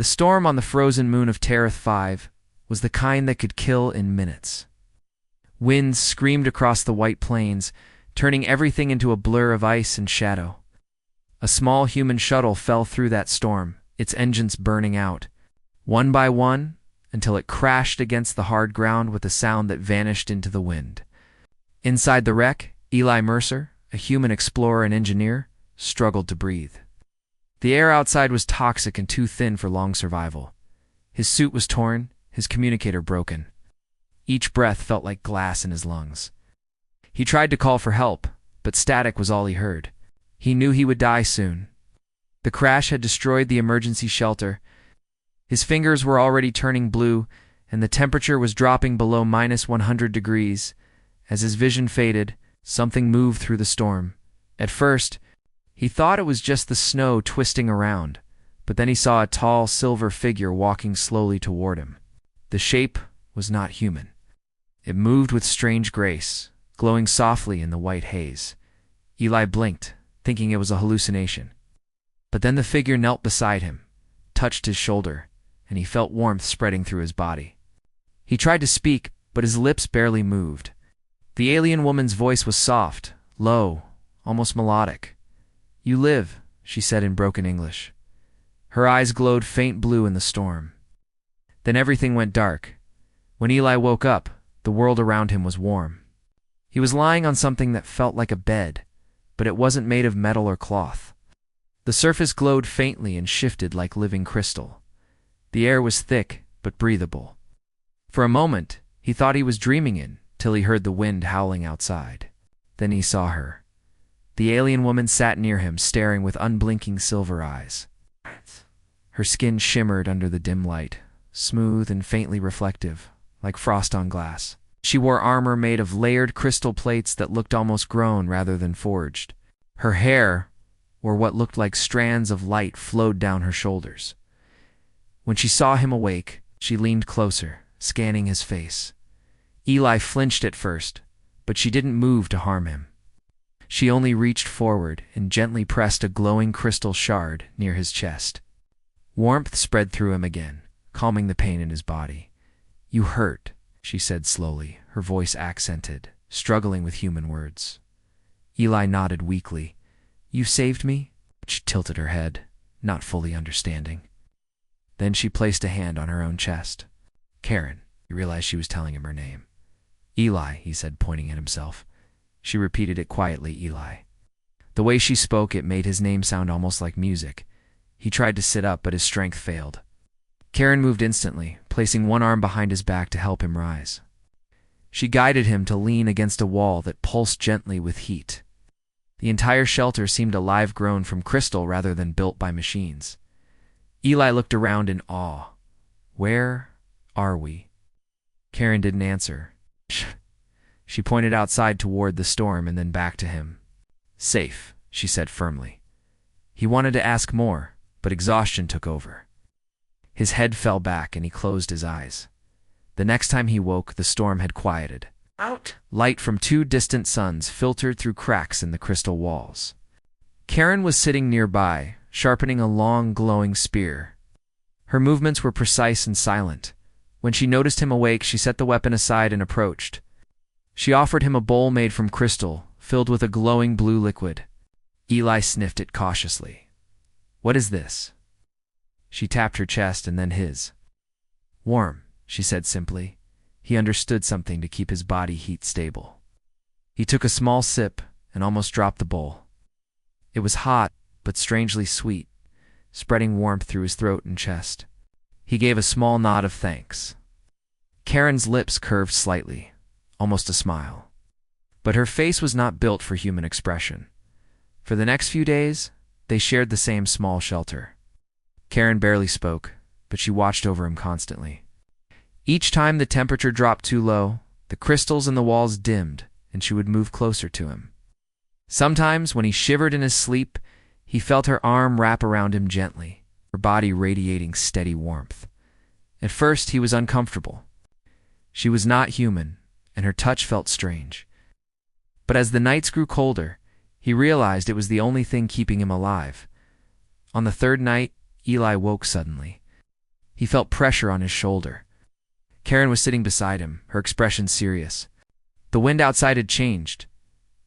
The storm on the frozen moon of Terith 5 was the kind that could kill in minutes. Winds screamed across the white plains, turning everything into a blur of ice and shadow. A small human shuttle fell through that storm, its engines burning out, one by one, until it crashed against the hard ground with a sound that vanished into the wind. Inside the wreck, Eli Mercer, a human explorer and engineer, struggled to breathe. The air outside was toxic and too thin for long survival. His suit was torn, his communicator broken. Each breath felt like glass in his lungs. He tried to call for help, but static was all he heard. He knew he would die soon. The crash had destroyed the emergency shelter. His fingers were already turning blue, and the temperature was dropping below -100 degrees. As his vision faded, something moved through the storm. At first, he thought it was just the snow twisting around, but then he saw a tall, silver figure walking slowly toward him. The shape was not human. It moved with strange grace, glowing softly in the white haze. Eli blinked, thinking it was a hallucination. But then the figure knelt beside him, touched his shoulder, and he felt warmth spreading through his body. He tried to speak, but his lips barely moved. The alien woman's voice was soft, low, almost melodic. "You live," she said in broken English. Her eyes glowed faint blue in the storm. Then everything went dark. When Eli woke up, the world around him was warm. He was lying on something that felt like a bed, but it wasn't made of metal or cloth. The surface glowed faintly and shifted like living crystal. The air was thick, but breathable. For a moment, he thought he was dreaming till he heard the wind howling outside. Then he saw her. The alien woman sat near him, staring with unblinking silver eyes. Her skin shimmered under the dim light, smooth and faintly reflective, like frost on glass. She wore armor made of layered crystal plates that looked almost grown rather than forged. Her hair, or what looked like strands of light, flowed down her shoulders. When she saw him awake, she leaned closer, scanning his face. Eli flinched at first, but she didn't move to harm him. She only reached forward and gently pressed a glowing crystal shard near his chest. Warmth spread through him again, calming the pain in his body. "You hurt," she said slowly, her voice accented, struggling with human words. Eli nodded weakly. "You saved me?" She tilted her head, not fully understanding. Then she placed a hand on her own chest. "Karen," he realized she was telling him her name. "Eli," he said, pointing at himself. She repeated it quietly, "Eli." The way she spoke, it made his name sound almost like music. He tried to sit up, but his strength failed. Karen moved instantly, placing one arm behind his back to help him rise. She guided him to lean against a wall that pulsed gently with heat. The entire shelter seemed alive, grown from crystal rather than built by machines. Eli looked around in awe. "Where are we?" Karen didn't answer. She pointed outside toward the storm and then back to him. "Safe," she said firmly. He wanted to ask more, but exhaustion took over. His head fell back and he closed his eyes. The next time he woke, the storm had quieted. Light from 2 distant suns filtered through cracks in the crystal walls. Karen was sitting nearby, sharpening a long, glowing spear. Her movements were precise and silent. When she noticed him awake, she set the weapon aside and approached. She offered him a bowl made from crystal, filled with a glowing blue liquid. Eli sniffed it cautiously. "What is this?" She tapped her chest and then his. "Warm," she said simply. He understood something to keep his body heat stable. He took a small sip and almost dropped the bowl. It was hot, but strangely sweet, spreading warmth through his throat and chest. He gave a small nod of thanks. Karen's lips curved slightly, almost a smile. But her face was not built for human expression. For the next few days, they shared the same small shelter. Karen barely spoke, but she watched over him constantly. Each time the temperature dropped too low, the crystals in the walls dimmed, and she would move closer to him. Sometimes, when he shivered in his sleep, he felt her arm wrap around him gently, her body radiating steady warmth. At first, he was uncomfortable. She was not human, and her touch felt strange. But as the nights grew colder, he realized it was the only thing keeping him alive. On the 3rd night, Eli woke suddenly. He felt pressure on his shoulder. Karen was sitting beside him, her expression serious. The wind outside had changed.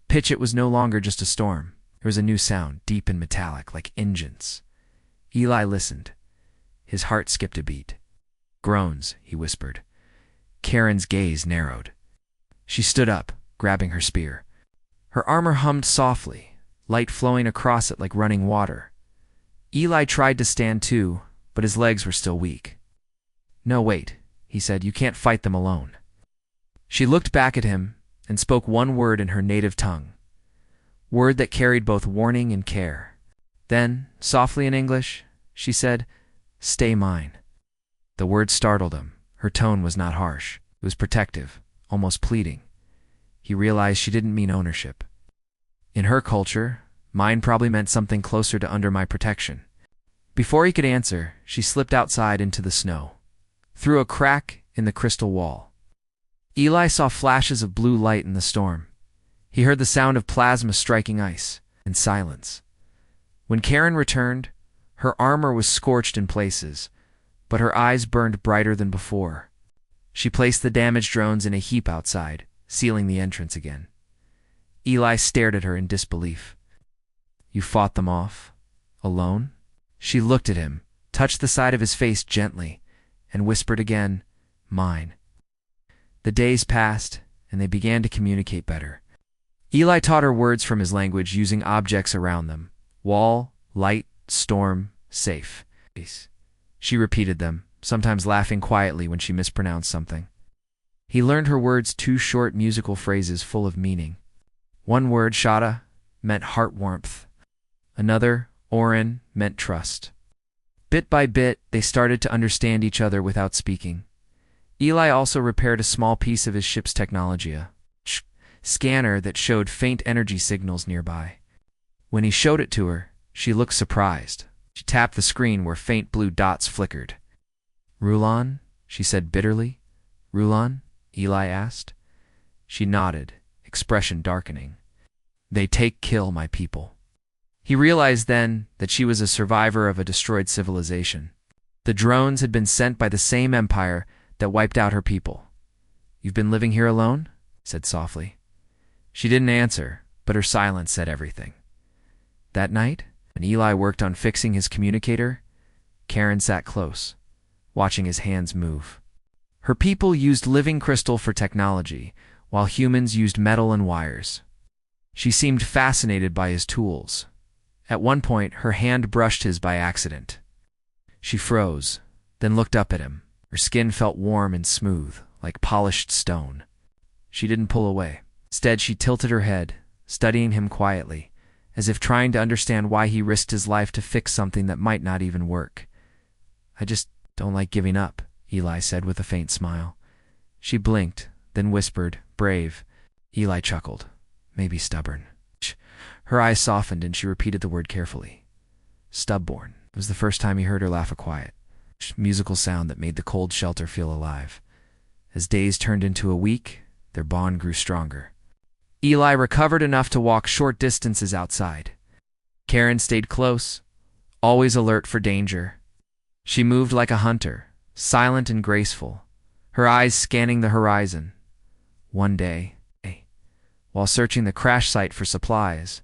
Pitch, it was no longer just a storm. There was a new sound, deep and metallic, like engines. Eli listened. His heart skipped a beat. Groans, he whispered. Karen's gaze narrowed. She stood up, grabbing her spear. Her armor hummed softly, light flowing across it like running water. Eli tried to stand too, but his legs were still weak. No, wait, he said, you can't fight them alone. She looked back at him and spoke one word in her native tongue. Word that carried both warning and care. Then, softly in English, she said, "Stay mine." The word startled him. Her tone was not harsh. It was protective, almost pleading. He realized she didn't mean ownership. In her culture, mine probably meant something closer to under my protection. Before he could answer, she slipped outside into the snow, through a crack in the crystal wall. Eli saw flashes of blue light in the storm. He heard the sound of plasma striking ice, and silence. When Karen returned, her armor was scorched in places, but her eyes burned brighter than before. She placed the damaged drones in a heap outside, sealing the entrance again. Eli stared at her in disbelief. You fought them off? Alone? She looked at him, touched the side of his face gently, and whispered again, "Mine." The days passed, and they began to communicate better. Eli taught her words from his language using objects around them. Wall, light, storm, safe. She repeated them, sometimes laughing quietly when she mispronounced something. He learned her words, two short musical phrases full of meaning. One word, Shada, meant heart warmth. Another, Orin, meant trust. Bit by bit, they started to understand each other without speaking. Eli also repaired a small piece of his ship's technology, a scanner that showed faint energy signals nearby. When he showed it to her, she looked surprised. She tapped the screen where faint blue dots flickered. "Rulon?" she said bitterly. "Rulon?" Eli asked. She nodded, expression darkening. "They take kill my people." He realized then that she was a survivor of a destroyed civilization. The drones had been sent by the same empire that wiped out her people. "You've been living here alone?" he said softly. She didn't answer, but her silence said everything. That night, when Eli worked on fixing his communicator, Karen sat close, watching his hands move. Her people used living crystal for technology, while humans used metal and wires. She seemed fascinated by his tools. At one point, her hand brushed his by accident. She froze, then looked up at him. Her skin felt warm and smooth, like polished stone. She didn't pull away. Instead, she tilted her head, studying him quietly, as if trying to understand why he risked his life to fix something that might not even work. "I just don't like giving up," Eli said with a faint smile. She blinked, then whispered, "Brave." Eli chuckled. "Maybe stubborn." Her eyes softened and she repeated the word carefully. Stubborn. It was the first time he heard her laugh a quiet, musical sound that made the cold shelter feel alive. As days turned into a week, their bond grew stronger. Eli recovered enough to walk short distances outside. Karen stayed close, always alert for danger. She moved like a hunter, silent and graceful, her eyes scanning the horizon. One day, while searching the crash site for supplies,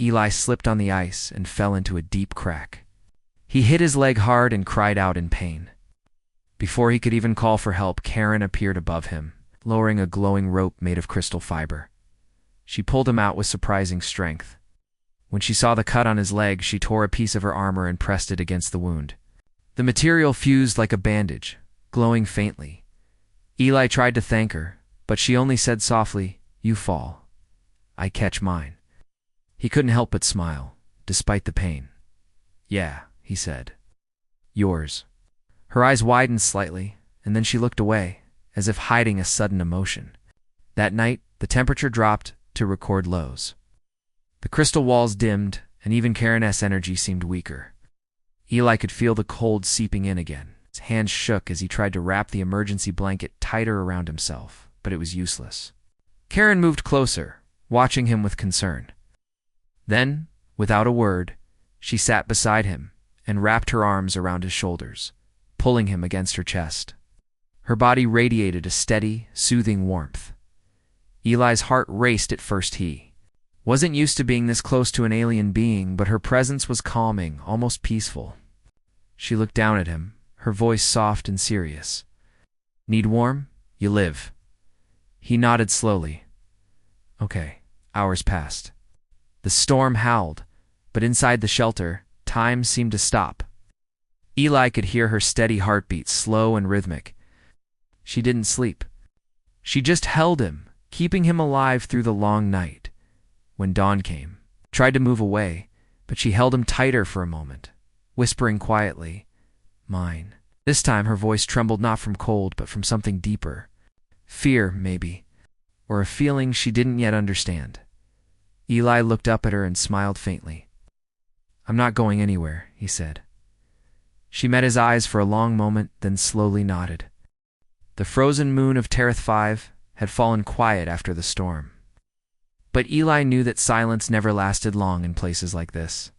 Eli slipped on the ice and fell into a deep crack. He hit his leg hard and cried out in pain. Before he could even call for help, Karen appeared above him, lowering a glowing rope made of crystal fiber. She pulled him out with surprising strength. When she saw the cut on his leg, she tore a piece of her armor and pressed it against the wound. The material fused like a bandage, glowing faintly. Eli tried to thank her, but she only said softly, "You fall. I catch mine." He couldn't help but smile, despite the pain. "Yeah," he said. "Yours." Her eyes widened slightly, and then she looked away, as if hiding a sudden emotion. That night, the temperature dropped to record lows. The crystal walls dimmed, and even Karen's energy seemed weaker. Eli could feel the cold seeping in again. His hands shook as he tried to wrap the emergency blanket tighter around himself, but it was useless. Karen moved closer, watching him with concern. Then, without a word, she sat beside him and wrapped her arms around his shoulders, pulling him against her chest. Her body radiated a steady, soothing warmth. Eli's heart raced at first. He wasn't used to being this close to an alien being, but her presence was calming, almost peaceful. She looked down at him, her voice soft and serious. "Need warm? You live." He nodded slowly. "Okay." Hours passed. The storm howled, but inside the shelter, time seemed to stop. Eli could hear her steady heartbeat, slow and rhythmic. She didn't sleep. She just held him, keeping him alive through the long night. When dawn came, tried to move away, but she held him tighter for a moment, whispering quietly, "Mine." This time her voice trembled not from cold, but from something deeper. Fear, maybe, or a feeling she didn't yet understand. Eli looked up at her and smiled faintly. "I'm not going anywhere," he said. She met his eyes for a long moment, then slowly nodded. The frozen moon of Tereth 5 had fallen quiet after the storm. But Eli knew that silence never lasted long in places like this.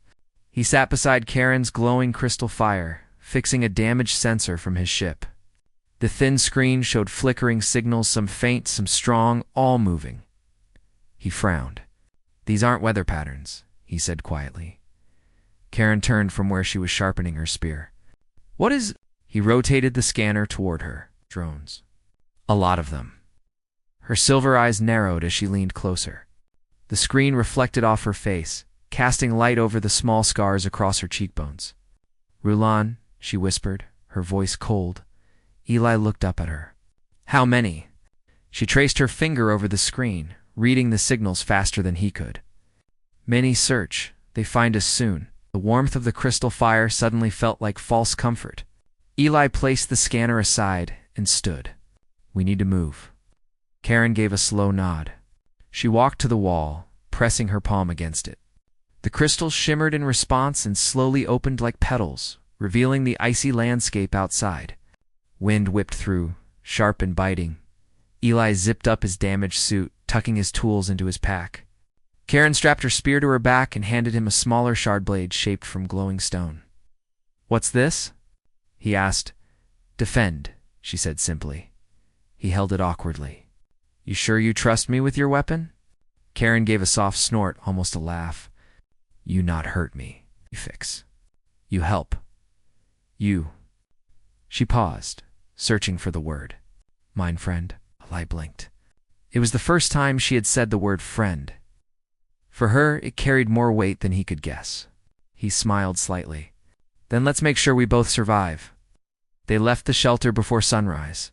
He sat beside Karen's glowing crystal fire, fixing a damaged sensor from his ship. The thin screen showed flickering signals, some faint, some strong, all moving. He frowned. "These aren't weather patterns," he said quietly. Karen turned from where she was sharpening her spear. "What is—" He rotated the scanner toward her. "Drones. A lot of them." Her silver eyes narrowed as she leaned closer. The screen reflected off her face, casting light over the small scars across her cheekbones. "Rulan," she whispered, her voice cold. Eli looked up at her. "How many?" She traced her finger over the screen, reading the signals faster than he could. "Many search. They find us soon." The warmth of the crystal fire suddenly felt like false comfort. Eli placed the scanner aside and stood. "We need to move." Karen gave a slow nod. She walked to the wall, pressing her palm against it. The crystals shimmered in response and slowly opened like petals, revealing the icy landscape outside. Wind whipped through, sharp and biting. Eli zipped up his damaged suit, tucking his tools into his pack. Karen strapped her spear to her back and handed him a smaller shard blade shaped from glowing stone. "What's this?" he asked. "Defend," she said simply. He held it awkwardly. "You sure you trust me with your weapon?" Karen gave a soft snort, almost a laugh. "You not hurt me. You fix. You help. You." She paused, searching for the word. "Mine friend." Eli blinked. It was the first time she had said the word friend. For her, it carried more weight than he could guess. He smiled slightly. "Then let's make sure we both survive." They left the shelter before sunrise.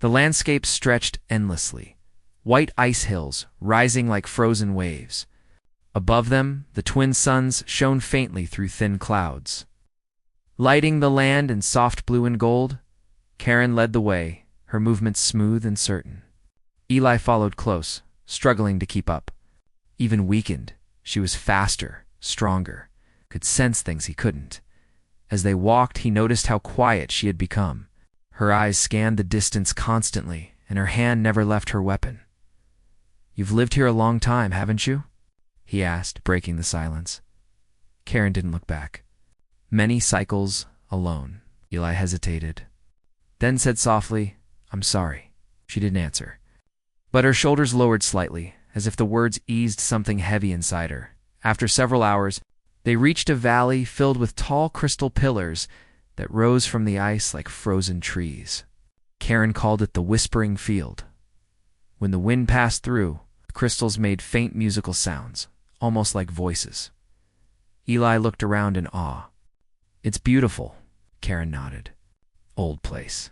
The landscape stretched endlessly, white ice hills rising like frozen waves. Above them, the twin suns shone faintly through thin clouds. Lighting the land in soft blue and gold, Karen led the way, her movements smooth and certain. Eli followed close, struggling to keep up. Even weakened, she was faster, stronger, could sense things he couldn't. As they walked, he noticed how quiet she had become. Her eyes scanned the distance constantly, and her hand never left her weapon. "You've lived here a long time, haven't you?" he asked, breaking the silence. Karen didn't look back. "Many cycles alone." Eli hesitated, then said softly, "I'm sorry." She didn't answer, but her shoulders lowered slightly, as if the words eased something heavy inside her. After several hours, they reached a valley filled with tall crystal pillars that rose from the ice like frozen trees. Karen called it the Whispering Field. When the wind passed through, the crystals made faint musical sounds, almost like voices. Eli looked around in awe. "It's beautiful," Karen nodded. "Old place.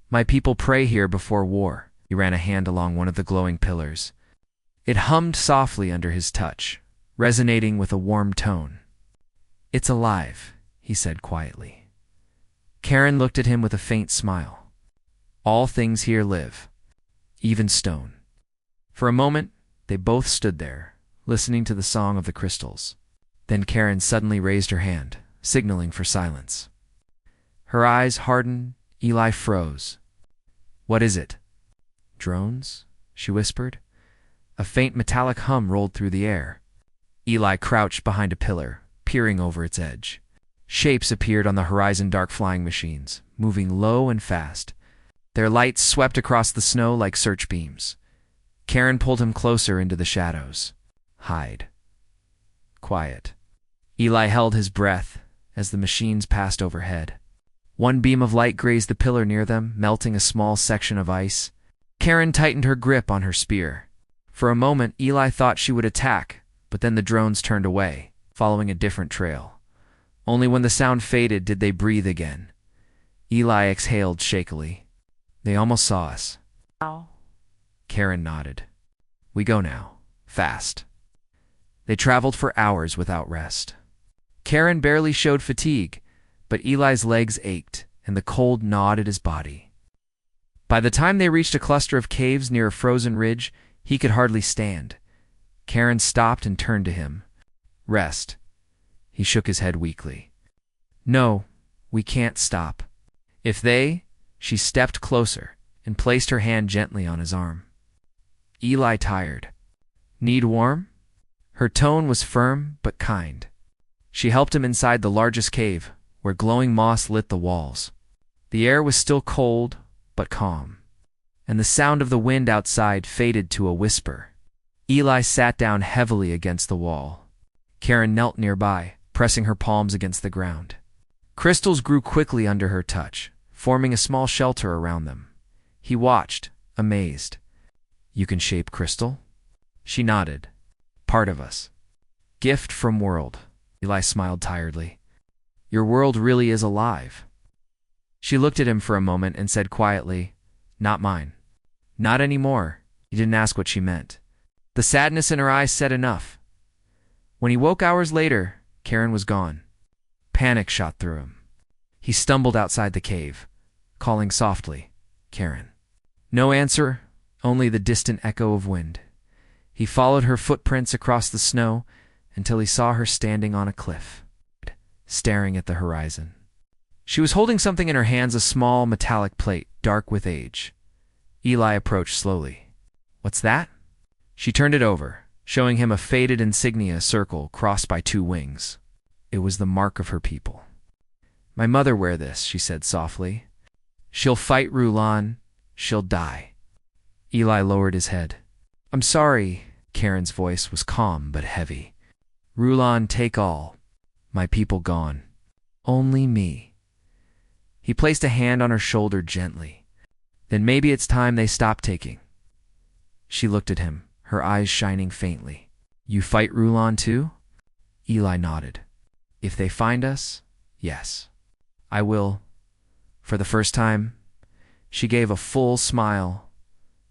My people pray here before war." He ran a hand along one of the glowing pillars. It hummed softly under his touch, resonating with a warm tone. "It's alive," he said quietly. Karen looked at him with a faint smile. "All things here live, even stone." For a moment, they both stood there, listening to the song of the crystals. Then Karen suddenly raised her hand, signaling for silence. Her eyes hardened. Eli froze. "What is it?" "Drones?" she whispered. A faint metallic hum rolled through the air. Eli crouched behind a pillar, peering over its edge. Shapes appeared on the horizon, dark flying machines, moving low and fast. Their lights swept across the snow like search beams. Karen pulled him closer into the shadows. Hide. Quiet. Eli held his breath as the machines passed overhead. One beam of light grazed the pillar near them, melting a small section of ice. Karen tightened her grip on her spear. For a moment, Eli thought she would attack, but then the drones turned away, following a different trail. Only when the sound faded did they breathe again. Eli exhaled shakily. They almost saw us. Ow. Karen nodded. We go now. Fast. They traveled for hours without rest. Karen barely showed fatigue, but Eli's legs ached, and the cold gnawed at his body. By the time they reached a cluster of caves near a frozen ridge, he could hardly stand. Karen stopped and turned to him. Rest. He shook his head weakly. No, we can't stop. She stepped closer and placed her hand gently on his arm. Eli tired. Need warm? Her tone was firm but kind. She helped him inside the largest cave, where glowing moss lit the walls. The air was still cold but calm, and the sound of the wind outside faded to a whisper. Eli sat down heavily against the wall. Karen knelt nearby, pressing her palms against the ground. Crystals grew quickly under her touch, forming a small shelter around them. He watched, amazed. You can shape crystal? She nodded. Part of us. Gift from world. Eli smiled tiredly. Your world really is alive. She looked at him for a moment and said quietly, Not mine. Not anymore. He didn't ask what she meant. The sadness in her eyes said enough. When he woke hours later, Karen was gone. Panic shot through him. He stumbled outside the cave, calling softly, Karen. No answer, only the distant echo of wind. He followed her footprints across the snow until he saw her standing on a cliff, staring at the horizon. She was holding something in her hands, a small metallic plate, dark with age. Eli approached slowly. What's that? She turned it over, showing him a faded insignia circle crossed by two wings. It was the mark of her people. My mother wear this, she said softly. She'll fight Rulon. She'll die. Eli lowered his head. I'm sorry. Karen's voice was calm but heavy. Rulon take all. My people gone. Only me. He placed a hand on her shoulder gently. Then maybe it's time they stop taking. She looked at him, her eyes shining faintly. You fight Rulon too? Eli nodded. If they find us, yes. I will. For the first time, she gave a full smile.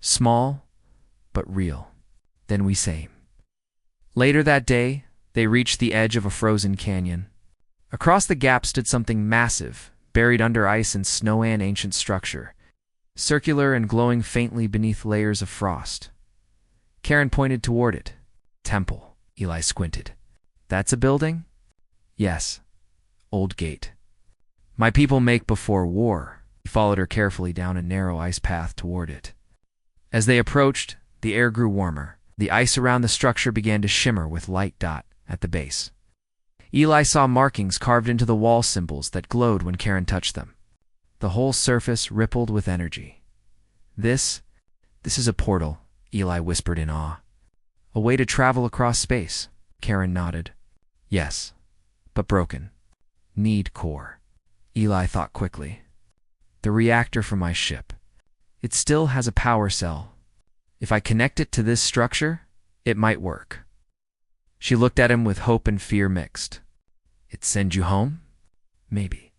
Small, but real. Then we same. Later that day, they reached the edge of a frozen canyon. Across the gap stood something massive, buried under ice and snow, an ancient structure, circular and glowing faintly beneath layers of frost. Karen pointed toward it. Temple. Eli squinted. That's a building? Yes. Old gate. My people make before war. He followed her carefully down a narrow ice path toward it. As they approached, the air grew warmer. The ice around the structure began to shimmer with light dot at the base. Eli saw markings carved into the wall symbols that glowed when Karen touched them. The whole surface rippled with energy. This is a portal, Eli whispered in awe. A way to travel across space. Karen nodded. Yes, but broken. Need core. Eli thought quickly. The reactor for my ship. It still has a power cell. If I connect it to this structure, it might work. She looked at him with hope and fear mixed. It send you home? Maybe.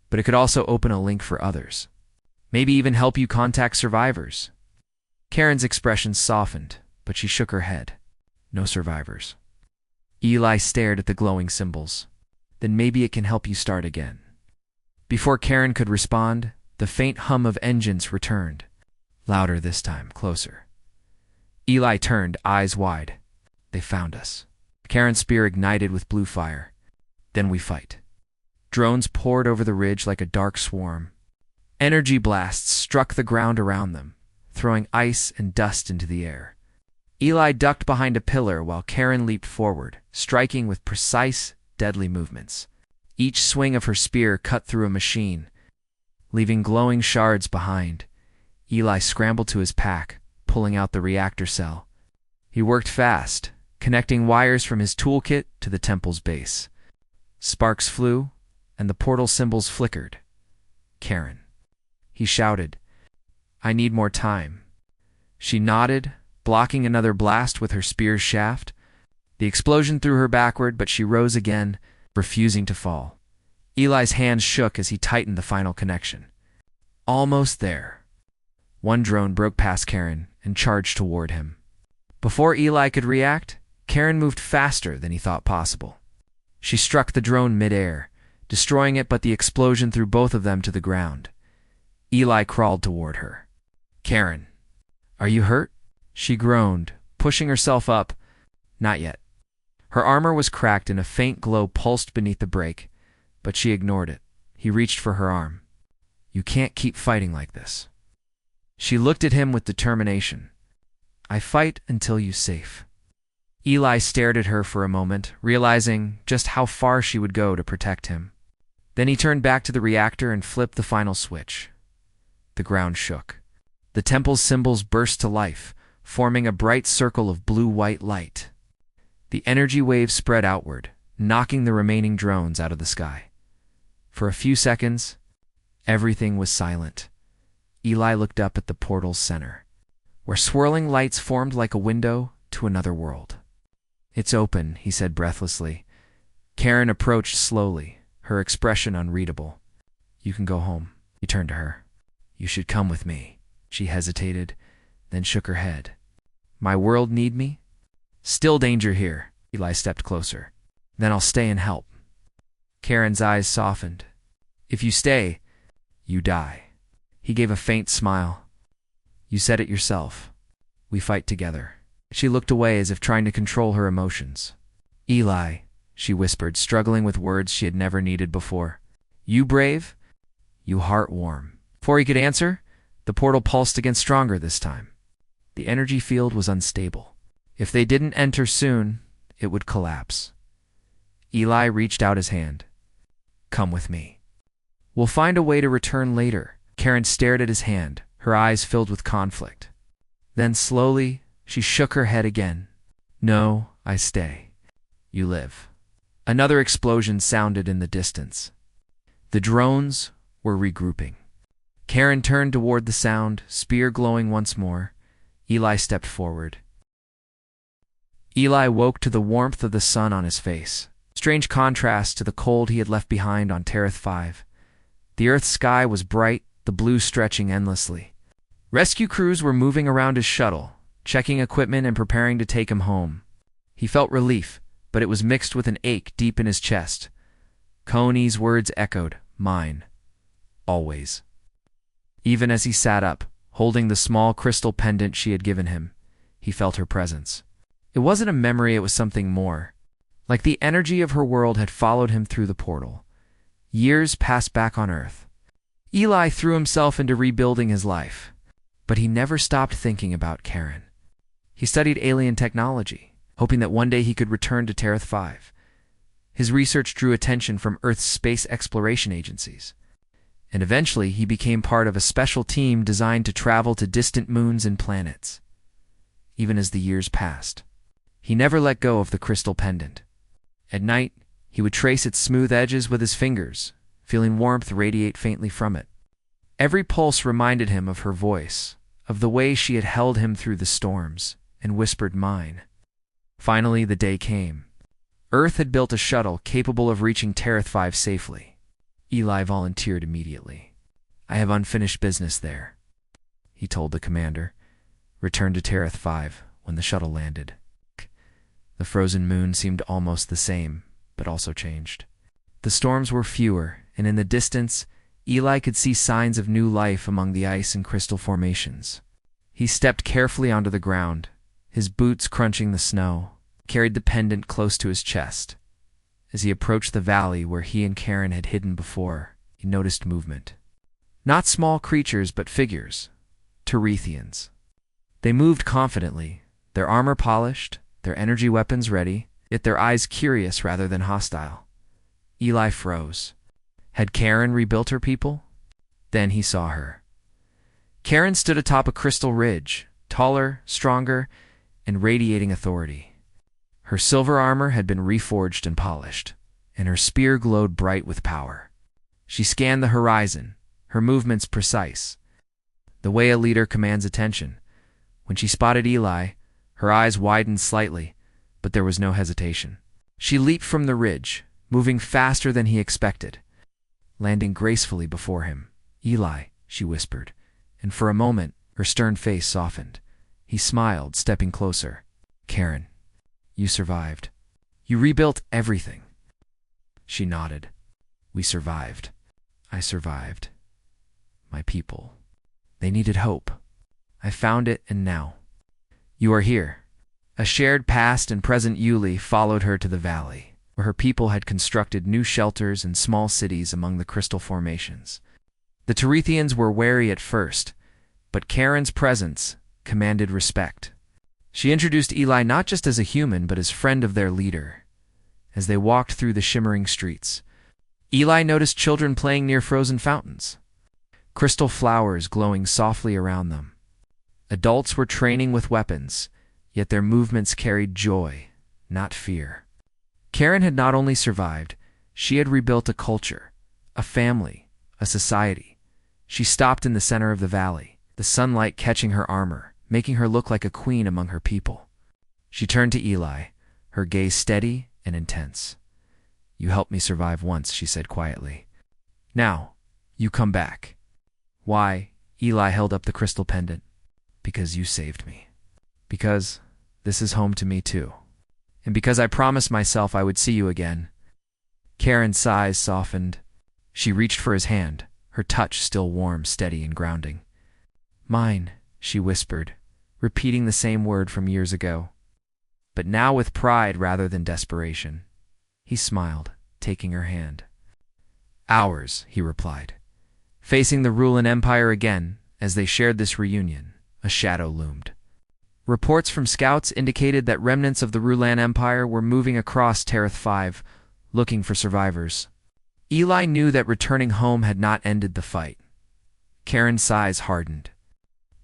But it could also open a link for others. Maybe even help you contact survivors. Karen's expression softened, but she shook her head. No survivors. Eli stared at the glowing symbols. Then maybe it can help you start again. Before Karen could respond, the faint hum of engines returned. Louder this time, closer. Eli turned, eyes wide. They found us. Karen's spear ignited with blue fire. Then we fight. Drones poured over the ridge like a dark swarm. Energy blasts struck the ground around them, throwing ice and dust into the air. Eli ducked behind a pillar while Karen leaped forward, striking with precise, deadly movements. Each swing of her spear cut through a machine, leaving glowing shards behind. Eli scrambled to his pack, pulling out the reactor cell. He worked fast, connecting wires from his toolkit to the temple's base. Sparks flew, and the portal symbols flickered. "Karen," he shouted. "I need more time." She nodded, blocking another blast with her spear's shaft. The explosion threw her backward, but she rose again, refusing to fall. Eli's hands shook as he tightened the final connection. Almost there. One drone broke past Karen and charged toward him. Before Eli could react, Karen moved faster than he thought possible. She struck the drone mid-air, destroying it, but the explosion threw both of them to the ground. Eli crawled toward her. "Karen, are you hurt?" She groaned, pushing herself up. Not yet. Her armor was cracked and a faint glow pulsed beneath the break, but she ignored it. He reached for her arm. "You can't keep fighting like this." She looked at him with determination. "I fight until you're safe." Eli stared at her for a moment, realizing just how far she would go to protect him. Then he turned back to the reactor and flipped the final switch. The ground shook. The temple's symbols burst to life, forming a bright circle of blue-white light. The energy waves spread outward, knocking the remaining drones out of the sky. For a few seconds, everything was silent. Eli looked up at the portal's center, where swirling lights formed like a window to another world. "It's open," he said breathlessly. Karen approached slowly, her expression unreadable. "You can go home." He turned to her. "You should come with me." She hesitated, then shook her head. "My world need me?" "Still danger here." Eli stepped closer. "Then I'll stay and help." Karen's eyes softened. "If you stay, you die." He gave a faint smile. "You said it yourself. We fight together." She looked away as if trying to control her emotions. "Eli," she whispered, struggling with words she had never needed before. "You brave? You heart-warm." Before he could answer, the portal pulsed again, stronger this time. The energy field was unstable. If they didn't enter soon, it would collapse. Eli reached out his hand. "Come with me. We'll find a way to return later." Karen stared at his hand, her eyes filled with conflict. Then slowly, she shook her head again. "No, I stay. You live." Another explosion sounded in the distance. The drones were regrouping. Karen turned toward the sound, spear glowing once more. Eli stepped forward. Eli woke to the warmth of the sun on his face, strange contrast to the cold he had left behind on Terrath 5. The Earth's sky was bright, the blue stretching endlessly. Rescue crews were moving around his shuttle, checking equipment and preparing to take him home. He felt relief, but it was mixed with an ache deep in his chest. Coney's words echoed, "Mine. Always." Even as he sat up, holding the small crystal pendant she had given him, he felt her presence. It wasn't a memory, it was something more. Like the energy of her world had followed him through the portal. Years passed back on Earth. Eli threw himself into rebuilding his life, but he never stopped thinking about Karen. He studied alien technology, hoping that one day he could return to Terrath 5. His research drew attention from Earth's space exploration agencies, and eventually he became part of a special team designed to travel to distant moons and planets. Even as the years passed, he never let go of the crystal pendant. At night, he would trace its smooth edges with his fingers, feeling warmth radiate faintly from it. Every pulse reminded him of her voice, of the way she had held him through the storms, and whispered mine. Finally, the day came. Earth had built a shuttle capable of reaching Terrath 5 safely. Eli volunteered immediately. "I have unfinished business there," he told the commander. "Return to Terrath 5 when the shuttle landed." The frozen moon seemed almost the same, but also changed. The storms were fewer, and in the distance, Eli could see signs of new life among the ice and crystal formations. He stepped carefully onto the ground, his boots crunching the snow, carried the pendant close to his chest. As he approached the valley where he and Karen had hidden before, he noticed movement. Not small creatures, but figures, Terethians. They moved confidently, their armor polished, their energy weapons ready, yet their eyes curious rather than hostile. Eli froze. Had Karen rebuilt her people? Then he saw her. Karen stood atop a crystal ridge, taller, stronger, and radiating authority. Her silver armor had been reforged and polished, and her spear glowed bright with power. She scanned the horizon, her movements precise, the way a leader commands attention. When she spotted Eli, her eyes widened slightly, but there was no hesitation. She leaped from the ridge, moving faster than he expected, landing gracefully before him. "Eli," she whispered, and for a moment her stern face softened. He smiled, stepping closer. "Karen, you survived. You rebuilt everything." She nodded. "We survived. I survived. My people. They needed hope. I found it, and now you are here." A shared past and present Yuli followed her to the valley, where her people had constructed new shelters and small cities among the crystal formations. The Terethians were wary at first, but Karen's presence commanded respect. She introduced Eli not just as a human, but as friend of their leader. As they walked through the shimmering streets, Eli noticed children playing near frozen fountains, crystal flowers glowing softly around them. Adults were training with weapons, yet their movements carried joy, not fear. Karen had not only survived, she had rebuilt a culture, a family, a society. She stopped in the center of the valley, the sunlight catching her armor, making her look like a queen among her people. She turned to Eli, her gaze steady and intense. "You helped me survive once," she said quietly. "Now, you come back." "Why?" Eli held up the crystal pendant. "Because you saved me. Because this is home to me too. And because I promised myself I would see you again." Karen's sighs softened. She reached for his hand, her touch still warm, steady, and grounding. "Mine," she whispered, repeating the same word from years ago, but now with pride rather than desperation. He smiled, taking her hand. "Ours," he replied. Facing the Rulan Empire again, as they shared this reunion, a shadow loomed. Reports from scouts indicated that remnants of the Rulan Empire were moving across Tereth 5, looking for survivors. Eli knew that returning home had not ended the fight. Karen's sighs hardened.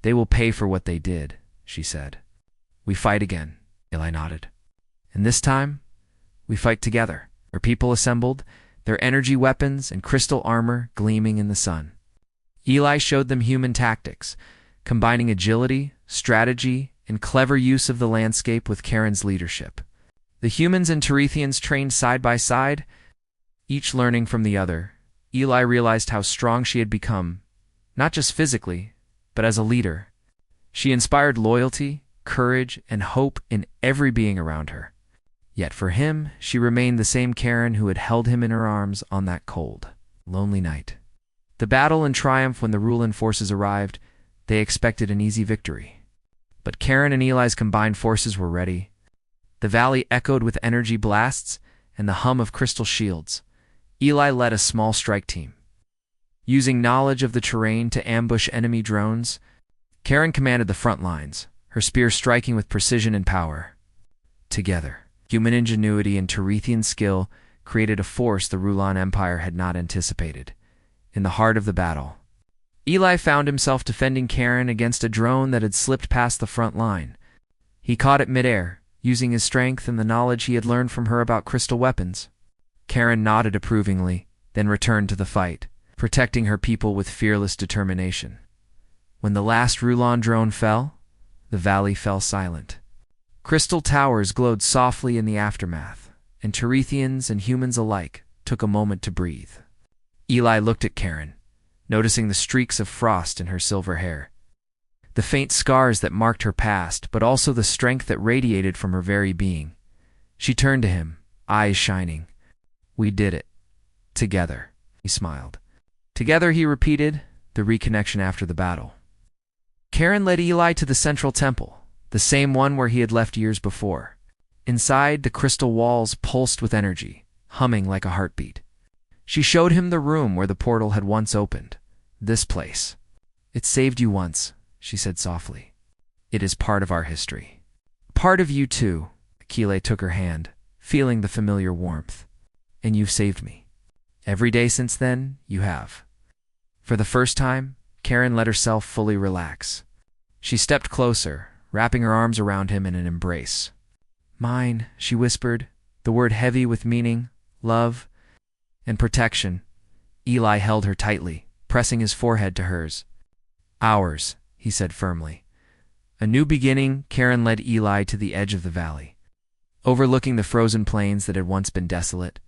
"They will pay for what they did," she said. "We fight again," Eli nodded. "And this time, we fight together." Her people assembled, their energy weapons and crystal armor gleaming in the sun. Eli showed them human tactics, combining agility, strategy, and clever use of the landscape with Karen's leadership. The humans and Terethians trained side by side, each learning from the other. Eli realized how strong she had become, not just physically, but as a leader. She inspired loyalty, courage, and hope in every being around her. Yet for him, she remained the same Karen who had held him in her arms on that cold, lonely night. The battle and triumph when the Rulan forces arrived, they expected an easy victory. But Karen and Eli's combined forces were ready. The valley echoed with energy blasts and the hum of crystal shields. Eli led a small strike team. Using knowledge of the terrain to ambush enemy drones, Karen commanded the front lines, her spear striking with precision and power. Together, human ingenuity and Terethian skill created a force the Rulan Empire had not anticipated. In the heart of the battle, Eli found himself defending Karen against a drone that had slipped past the front line. He caught it midair, using his strength and the knowledge he had learned from her about crystal weapons. Karen nodded approvingly, then returned to the fight, protecting her people with fearless determination. When the last Rulan drone fell, the valley fell silent. Crystal towers glowed softly in the aftermath, and Terethians and humans alike took a moment to breathe. Eli looked at Karen, noticing the streaks of frost in her silver hair, the faint scars that marked her past, but also the strength that radiated from her very being. She turned to him, eyes shining. "We did it. Together," he smiled. "Together," he repeated, the reconnection after the battle. Karen led Eli to the central temple, the same one where he had left years before. Inside, the crystal walls pulsed with energy, humming like a heartbeat. She showed him the room where the portal had once opened. "This place. It saved you once," she said softly. "It is part of our history. Part of you too." Akile took her hand, feeling the familiar warmth. "And you've saved me." Every day since then, you have. For the first time, Karen let herself fully relax. She stepped closer, wrapping her arms around him in an embrace. Mine, she whispered, the word heavy with meaning, love, and protection. Eli held her tightly, pressing his forehead to hers. Ours, he said firmly. A new beginning, Karen led Eli to the edge of the valley, overlooking the frozen plains that had once been desolate.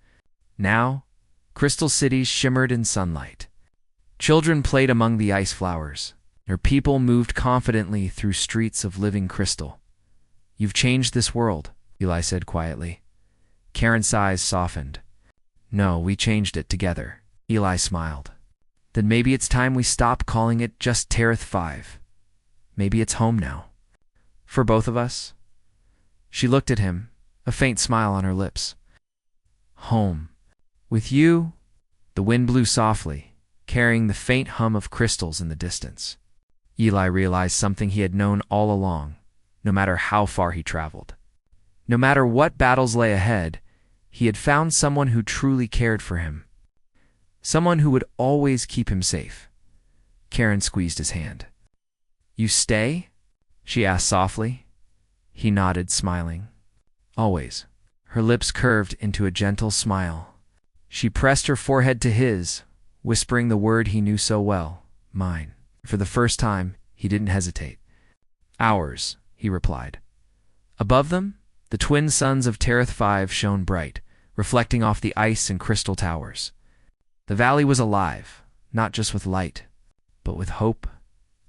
Now, crystal cities shimmered in sunlight. Children played among the ice flowers. Her people moved confidently through streets of living crystal. You've changed this world, Eli said quietly. Karen's eyes softened. No, we changed it together. Eli smiled. Then maybe it's time we stop calling it just Terrath 5. Maybe it's home now. For both of us? She looked at him, a faint smile on her lips. Home. With you? The wind blew softly, carrying the faint hum of crystals in the distance. Eli realized something he had known all along, no matter how far he traveled. No matter what battles lay ahead, he had found someone who truly cared for him. Someone who would always keep him safe. Karen squeezed his hand. You stay? She asked softly. He nodded, smiling. Always. Her lips curved into a gentle smile. She pressed her forehead to his, whispering the word he knew so well, mine. For the first time, he didn't hesitate. Ours, he replied. Above them, the twin suns of Terrath 5 shone bright, reflecting off the ice and crystal towers. The valley was alive, not just with light, but with hope,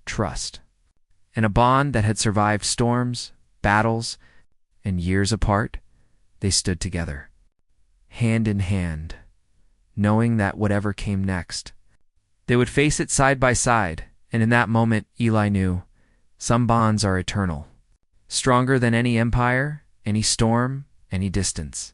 trust, and a bond that had survived storms, battles, and years apart. They stood together, hand in hand, knowing that whatever came next, they would face it side by side. And in that moment, Eli knew, some bonds are eternal, stronger than any empire, any storm, any distance.